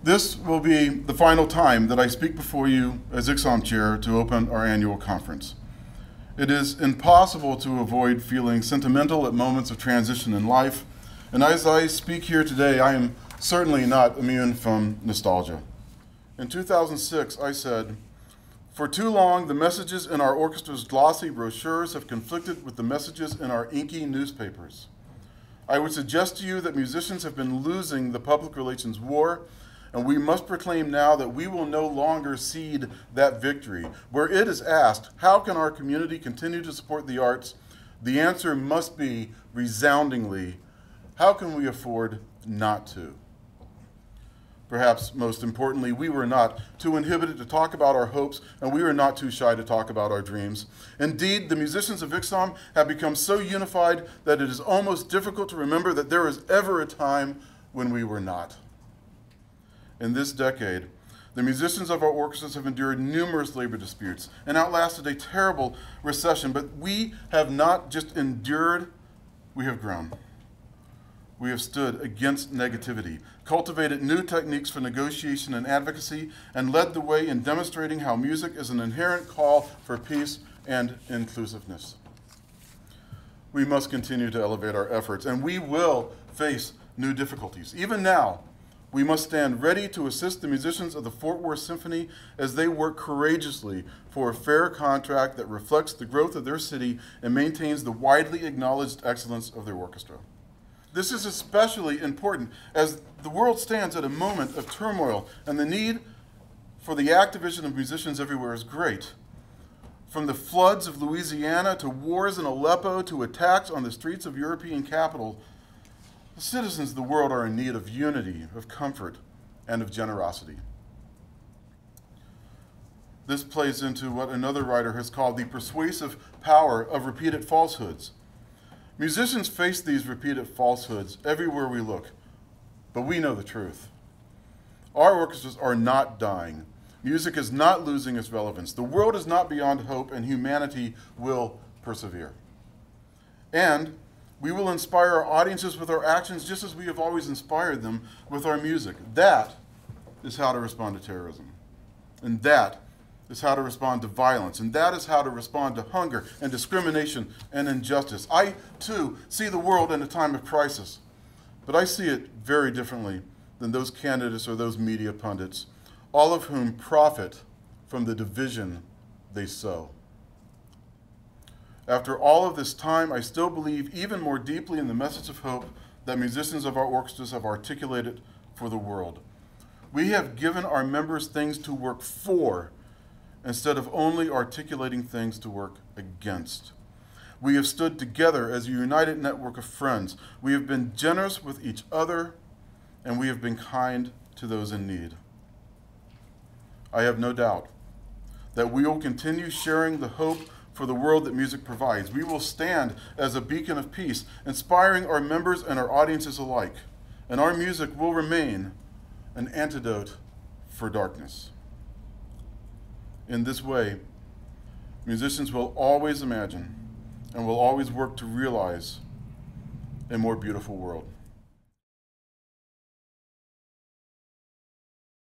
This will be the final time that I speak before you as ICSOM Chair to open our annual conference. It is impossible to avoid feeling sentimental at moments of transition in life, and as I speak here today, I am certainly not immune from nostalgia. In 2006, I said, "For too long, the messages in our orchestra's glossy brochures have conflicted with the messages in our inky newspapers. I would suggest to you that musicians have been losing the public relations war, and we must proclaim now that we will no longer cede that victory. Where it is asked, how can our community continue to support the arts? The answer must be resoundingly, how can we afford not to?" Perhaps most importantly, we were not too inhibited to talk about our hopes, and we were not too shy to talk about our dreams. Indeed, the musicians of ICSOM have become so unified that it is almost difficult to remember that there was ever a time when we were not. In this decade, the musicians of our orchestras have endured numerous labor disputes and outlasted a terrible recession, but we have not just endured, we have grown. We have stood against negativity, cultivated new techniques for negotiation and advocacy, and led the way in demonstrating how music is an inherent call for peace and inclusiveness. We must continue to elevate our efforts, and we will face new difficulties. Even now, we must stand ready to assist the musicians of the Fort Worth Symphony as they work courageously for a fair contract that reflects the growth of their city and maintains the widely acknowledged excellence of their orchestra. This is especially important as the world stands at a moment of turmoil, and the need for the activism of musicians everywhere is great. From the floods of Louisiana to wars in Aleppo to attacks on the streets of European capitals, the citizens of the world are in need of unity, of comfort, and of generosity. This plays into what another writer has called the persuasive power of repeated falsehoods. Musicians face these repeated falsehoods everywhere we look, but we know the truth. Our orchestras are not dying. Music is not losing its relevance. The world is not beyond hope, and humanity will persevere. And we will inspire our audiences with our actions just as we have always inspired them with our music. That is how to respond to terrorism. And that is how to respond to violence. And that is how to respond to hunger and discrimination and injustice. I, too, see the world in a time of crisis, but I see it very differently than those candidates or those media pundits, all of whom profit from the division they sow. After all of this time, I still believe even more deeply in the message of hope that musicians of our orchestras have articulated for the world. We have given our members things to work for instead of only articulating things to work against. We have stood together as a united network of friends. We have been generous with each other, and we have been kind to those in need. I have no doubt that we will continue sharing the hope for the world that music provides. We will stand as a beacon of peace, inspiring our members and our audiences alike, and our music will remain an antidote for darkness. In this way, musicians will always imagine and will always work to realize a more beautiful world.